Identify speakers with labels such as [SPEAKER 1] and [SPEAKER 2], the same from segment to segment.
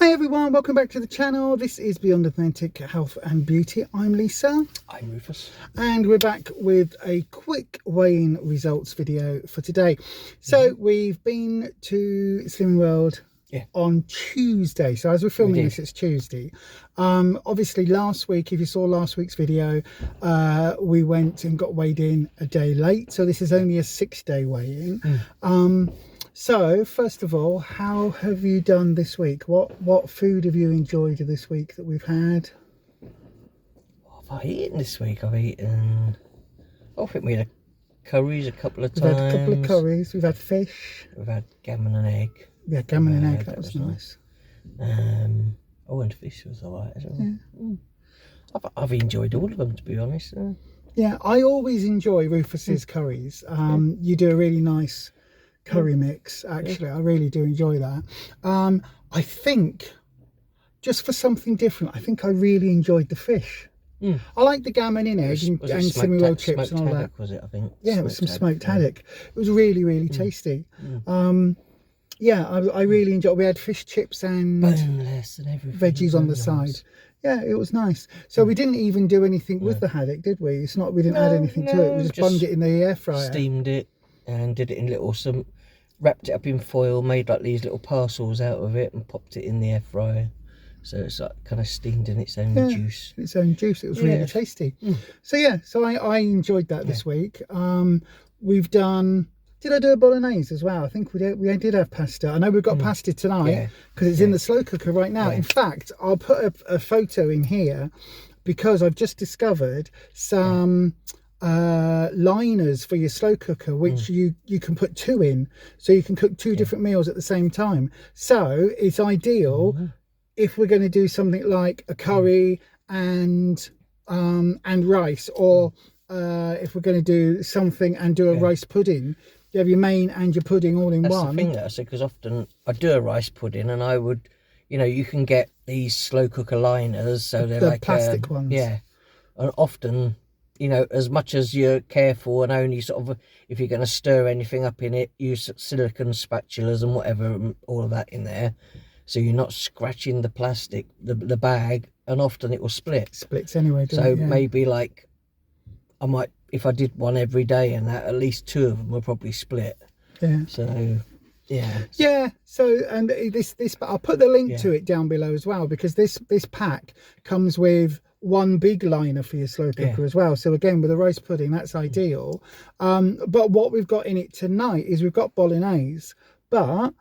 [SPEAKER 1] Hi everyone, welcome back to the channel. This is Beyond Authentic Health and Beauty. I'm Lisa.
[SPEAKER 2] I'm Rufus.
[SPEAKER 1] And we're back with a quick weigh-in results video for today. So we've been to Slimming World on Tuesday. So as we're filming this, it's Tuesday. Obviously last week, if you saw last week's video, we went and got weighed in a day late. So this is only a 6-day weigh-in. So, first of all, how have you done this week? What food have you enjoyed this week that we've had?
[SPEAKER 2] What have I eaten this week? I've eaten... I think we had curries a couple of times.
[SPEAKER 1] We've had a couple of curries. We've had fish.
[SPEAKER 2] We've had gammon and egg.
[SPEAKER 1] Yeah, gammon and egg. That was nice.
[SPEAKER 2] Oh, and fish was alright as well. Yeah. I've enjoyed all of them, to be honest.
[SPEAKER 1] Yeah, I always enjoy Rufus's curries. You do a really nice curry mix, actually. I really do enjoy that. I think just for something different, I think I really enjoyed the fish. I like the gammon in egg and Slimming World chips and all that.
[SPEAKER 2] Was it, I think?
[SPEAKER 1] Yeah, it was some smoked haddock. It was really tasty. Yeah, I really enjoyed. We had fish chips and
[SPEAKER 2] boneless and everything,
[SPEAKER 1] veggies on the side. Yeah, it was nice. So we didn't even do anything with the haddock, did we? It's not, we didn't add anything to it. We just bunged it in the air fryer,
[SPEAKER 2] steamed it, and did it in little wrapped it up in foil, made like these little parcels out of it, and popped it in the air fryer. So it's like kind of steamed in its own juice. Its own juice.
[SPEAKER 1] It was really tasty. So yeah, so I enjoyed that this week. We've done. Did I do a bolognese as well? I think we did have pasta. I know we've got pasta tonight because it's in the slow cooker right now. In fact, I'll put a photo in here because I've just discovered some liners for your slow cooker, which you can put 2 in, so you can cook 2 different meals at the same time. So it's ideal if we're going to do something like a curry and rice, or if we're going to do something and do a rice pudding. You have your main and your pudding all in one.
[SPEAKER 2] That's the thing that I say, because often I do a rice pudding and I would, you know, you can get these slow cooker liners, so they're like
[SPEAKER 1] plastic ones.
[SPEAKER 2] Yeah, and often, you know, as much as you're careful and only sort of, if you're going to stir anything up in it, use silicone spatulas and whatever, all of that in there, so you're not scratching the plastic, the bag, and often it will split.
[SPEAKER 1] Splits anyway, doesn't it?
[SPEAKER 2] So maybe like, I might, if I did one every day and that, at least 2 of them will probably split. Yeah. So, yeah.
[SPEAKER 1] Yeah. So, and this, I'll put the link to it down below as well, because this pack comes with 1 big liner for your slow cooker as well. So again, with a rice pudding, that's ideal. But what we've got in it tonight is we've got bolognese, but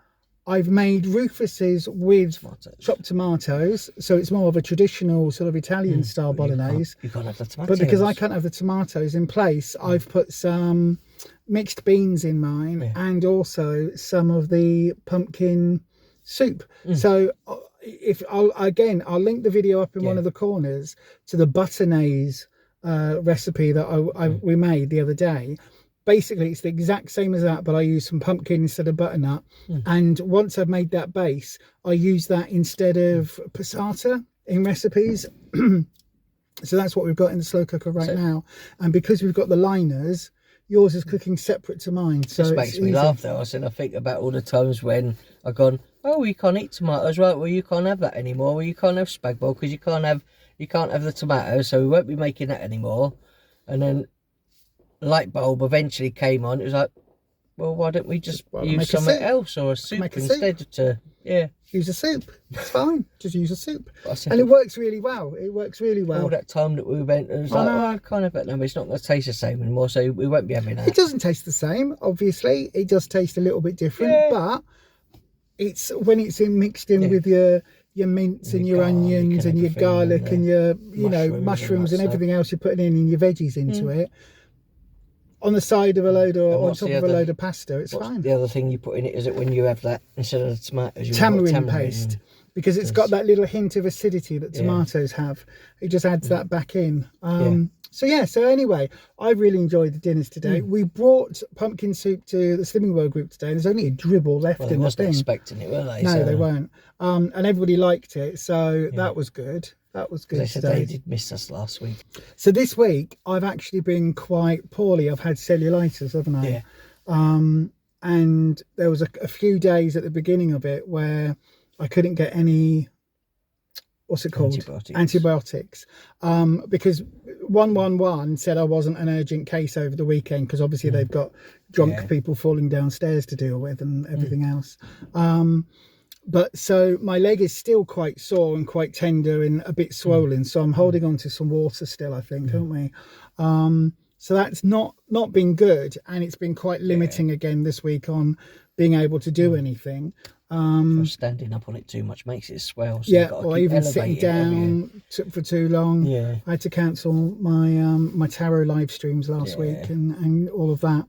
[SPEAKER 1] I've made Rufus's with chopped tomatoes, so it's more of a traditional sort of Italian style bolognese.
[SPEAKER 2] You can't have the tomatoes.
[SPEAKER 1] But because I can't have the tomatoes in place, I've put some mixed beans in mine and also some of the pumpkin soup. So if I'll link the video up in one of the corners to the butternaise recipe that we made the other day. Basically, it's the exact same as that, but I use some pumpkin instead of butternut. And once I've made that base, I use that instead of passata in recipes. So that's what we've got in the slow cooker right now. And because we've got the liners, yours is cooking separate to mine. So
[SPEAKER 2] it makes me laugh though. I think about all the times when I've gone, oh, you can't eat tomatoes, right? Well, you can't have that anymore. Well, you can't have spag bol because you can't have the tomatoes, so we won't be making that anymore. And then light bulb eventually came on. It was like, well, why don't we just use something else, or a soup instead to
[SPEAKER 1] use a soup. It's fine, just use a soup. And it works really well. It works really well.
[SPEAKER 2] All that time that we went, it was like, oh, I can't have that now, but it's not going to taste the same anymore, so we won't be having that.
[SPEAKER 1] It doesn't taste the same, obviously. It does taste a little bit different, but it's when it's mixed in with your mince and your onions and your garlic and your mushrooms and everything else you're putting in your veggies into it, on the side of a load or on top of a load of pasta, it's fine.
[SPEAKER 2] The other thing you put in it is it when you have that, instead of the tomatoes, you
[SPEAKER 1] tamarind paste, because it's got that little hint of acidity that tomatoes have. It just adds that back in. So yeah, so anyway, I really enjoyed the dinners today. We brought pumpkin soup to the Slimming World group today, and there's only a dribble left in the thing. They wasn't
[SPEAKER 2] expecting it, were they?
[SPEAKER 1] No, they weren't. And everybody liked it, so that was good. That was good.
[SPEAKER 2] They said they did miss us last week.
[SPEAKER 1] So this week I've actually been quite poorly. I've had cellulitis, haven't I? And there was a few days at the beginning of it where I couldn't get any what's it called?
[SPEAKER 2] Antibiotics.
[SPEAKER 1] Antibiotics. Because 111 said I wasn't an urgent case over the weekend because obviously they've got drunk people falling downstairs to deal with and everything else. But so my leg is still quite sore and quite tender and a bit swollen. So I'm holding on to some water still, I think, aren't we? So that's not been good, and it's been quite limiting again this week on being able to do anything.
[SPEAKER 2] Standing up on it too much makes it swell. So
[SPEAKER 1] or even sitting down for too long. I had to cancel my my tarot live streams last week and all of that.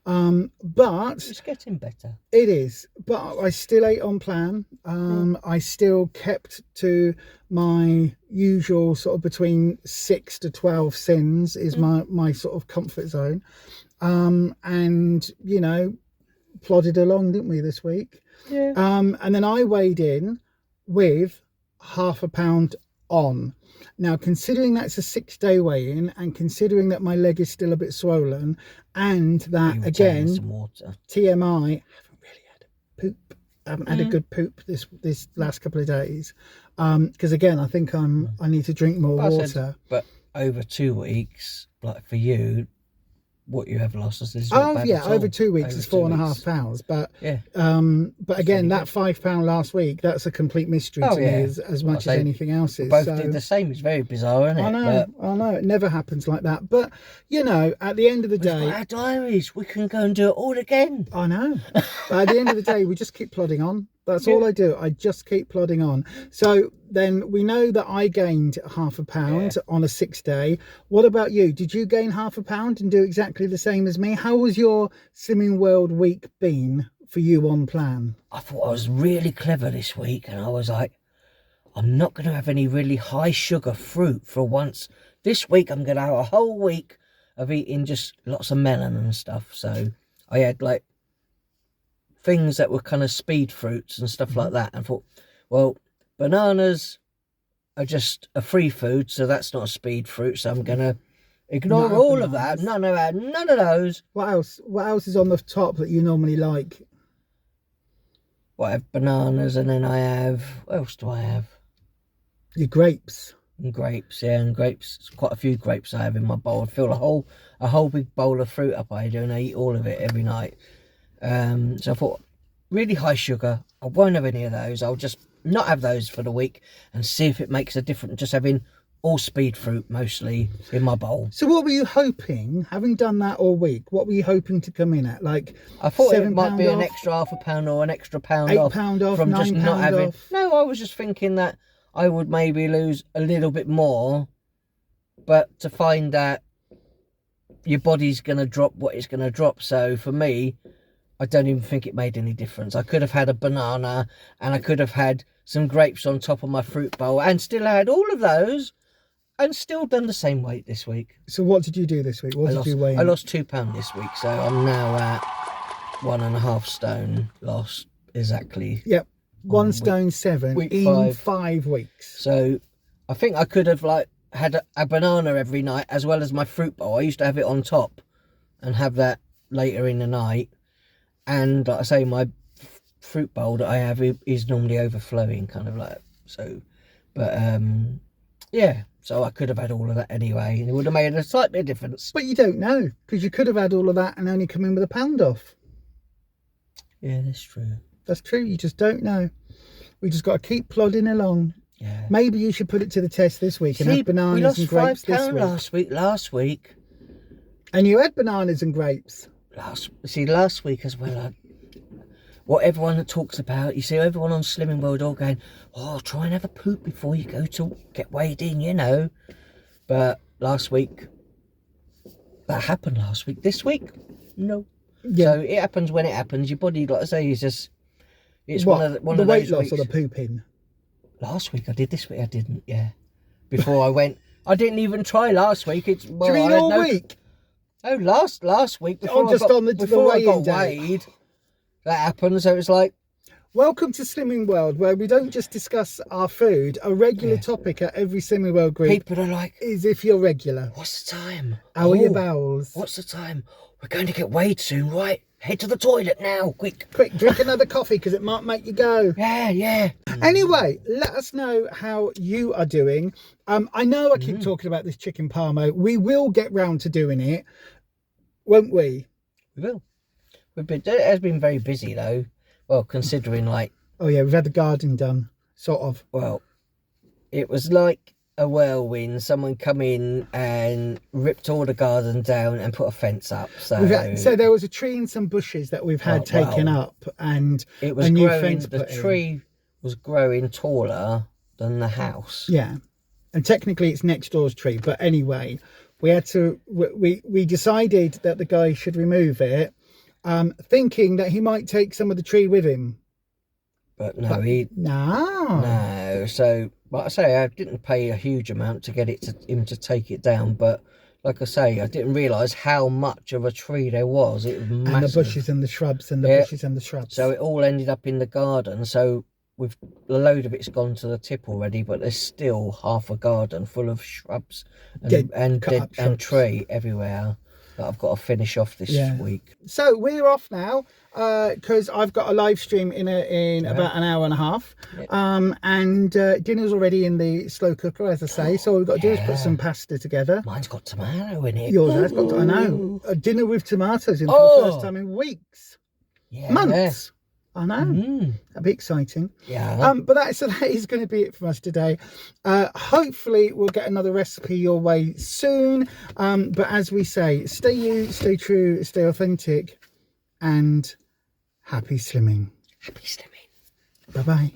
[SPEAKER 1] But
[SPEAKER 2] it's getting better.
[SPEAKER 1] It is, but I still ate on plan. I still kept to my usual sort of between 6 to 12 sins is my sort of comfort zone. And you know, plodded along, didn't we, this week? And then I weighed in with half a pound on. Now, considering that's a 6-day weigh-in, and considering that my leg is still a bit swollen, and that again, TMI, I haven't really had a poop. I haven't had a good poop this last couple of days. Because again, I think I need to drink more water.
[SPEAKER 2] But over 2 weeks, like for you, what you have lost is over 2 weeks
[SPEAKER 1] is 4.5 pounds. But but again, that £5 last week, that's a complete mystery to me as much as anything else is.
[SPEAKER 2] Both did the same. It's very bizarre, isn't it?
[SPEAKER 1] I know it never happens like that. But you know, at the end of the day,
[SPEAKER 2] our diaries, we can go and do it all again.
[SPEAKER 1] I know. But at the end of the day, we just keep plodding on. That's all I do. I just keep plodding on. So then we know that I gained half a pound on a 6-day. What about you? Did you gain half a pound and do exactly the same as me? How was your Slimming World week been for you on plan?
[SPEAKER 2] I thought I was really clever this week, and I was like, I'm not going to have any really high sugar fruit for once. This week I'm going to have a whole week of eating just lots of melon and stuff. So I had like things that were kind of speed fruits and stuff like that, and thought, well, bananas are just a free food, so that's not a speed fruit, so I'm gonna ignore all of that. None of those.
[SPEAKER 1] What else is on the top that you normally like?
[SPEAKER 2] Well, I have bananas, and then I have, what else do I have?
[SPEAKER 1] Your grapes.
[SPEAKER 2] And grapes, and grapes. Quite a few grapes I have in my bowl. I fill a whole big bowl of fruit up, I do, and I eat all of it every night. So I thought, really high sugar, I won't have any of those. I'll just not have those for the week and see if it makes a difference, just having all speed fruit mostly in my bowl.
[SPEAKER 1] So what were you hoping, having done that all week, what were you hoping to come in at? Like,
[SPEAKER 2] I thought it might be an extra half a pound or an extra pound off.
[SPEAKER 1] £8 off,
[SPEAKER 2] from
[SPEAKER 1] £9
[SPEAKER 2] just not having
[SPEAKER 1] off.
[SPEAKER 2] No, I was just thinking that I would maybe lose a little bit more, but to find that your body's going to drop what it's going to drop. So for me, I don't even think it made any difference. I could have had a banana and I could have had some grapes on top of my fruit bowl and still had all of those and still done the same weight this week.
[SPEAKER 1] So what did you do this week? What did you weigh in?
[SPEAKER 2] I lost £2 this week, so I'm now at 1.5 stone lost exactly.
[SPEAKER 1] Yep, 1 stone 7
[SPEAKER 2] week
[SPEAKER 1] in 5 weeks.
[SPEAKER 2] So I think I could have like had a banana every night as well as my fruit bowl. I used to have it on top and have that later in the night. And like I say, my fruit bowl that I have is normally overflowing, kind of like so. But yeah, so I could have had all of that anyway, and it would have made a slight bit of difference.
[SPEAKER 1] But you don't know, because you could have had all of that and only come in with £1 off.
[SPEAKER 2] Yeah, that's true.
[SPEAKER 1] That's true. You just don't know. We just got to keep plodding along.
[SPEAKER 2] Yeah.
[SPEAKER 1] Maybe you should put it to the test this week and have bananas and grapes this week.
[SPEAKER 2] We lost £5 last week.
[SPEAKER 1] And you had bananas and grapes.
[SPEAKER 2] Last week as well, what everyone talks about, you see everyone on Slimming World all going, oh, try and have a poop before you go to get weighed in, you know. But last week, that happened last week. This week, no. Yeah. So it happens when it happens. Your body, like I say, is just, it's one of
[SPEAKER 1] the weight loss or the pooping?
[SPEAKER 2] Last week I did, this week I didn't, yeah. Before I went, I didn't even try last week.
[SPEAKER 1] Do you mean all week?
[SPEAKER 2] Oh, last week before I got weighed, that happened. So it's like,
[SPEAKER 1] Welcome to Slimming World, where we don't just discuss our food. A regular topic at every Slimming World group.
[SPEAKER 2] People are like,
[SPEAKER 1] is if you're regular.
[SPEAKER 2] What's the time?
[SPEAKER 1] How are your bowels?
[SPEAKER 2] What's the time? We're going to get weighed soon, right? Head to the toilet now, quick.
[SPEAKER 1] Quick, drink another coffee because it might make you go.
[SPEAKER 2] Yeah.
[SPEAKER 1] Anyway, let us know how you are doing. I know I keep talking about this chicken parmo. We will get round to doing it, won't we?
[SPEAKER 2] We will. It has been very busy though. Well, considering like...
[SPEAKER 1] Oh yeah, we've had the garden done, sort of.
[SPEAKER 2] Well, it was like a whirlwind. Someone come in and ripped all the garden down and put a fence up. So
[SPEAKER 1] there was a tree and some bushes that we've had taken up, and
[SPEAKER 2] it was
[SPEAKER 1] a new
[SPEAKER 2] growing,
[SPEAKER 1] fence
[SPEAKER 2] the
[SPEAKER 1] put
[SPEAKER 2] tree
[SPEAKER 1] in.
[SPEAKER 2] Was growing taller than the house.
[SPEAKER 1] Yeah, and technically it's next door's tree, but anyway, we had to. We decided that the guy should remove it, thinking that he might take some of the tree with him.
[SPEAKER 2] But no, no. So, like I say, I didn't pay a huge amount to get him to take it down. But like I say, I didn't realise how much of a tree there was. It was massive.
[SPEAKER 1] And the bushes and the shrubs and the bushes and the shrubs.
[SPEAKER 2] So it all ended up in the garden. So a load of it's gone to the tip already, but there's still half a garden full of shrubs and tree everywhere that I've got to finish off this week. So
[SPEAKER 1] we're off now because I've got a live stream in about an hour and a half. And dinner's already in the slow cooker, as I say. So all we've got to do is put some pasta together.
[SPEAKER 2] Mine's got tomato in it.
[SPEAKER 1] Yours has got, I know. A dinner with tomatoes in for the first time in weeks. Months. I know. That'd be exciting.
[SPEAKER 2] Yeah.
[SPEAKER 1] But that is going to be it from us today. Hopefully we'll get another recipe your way soon. But as we say, stay you, stay true, stay authentic, and happy slimming.
[SPEAKER 2] Happy slimming.
[SPEAKER 1] Bye-bye.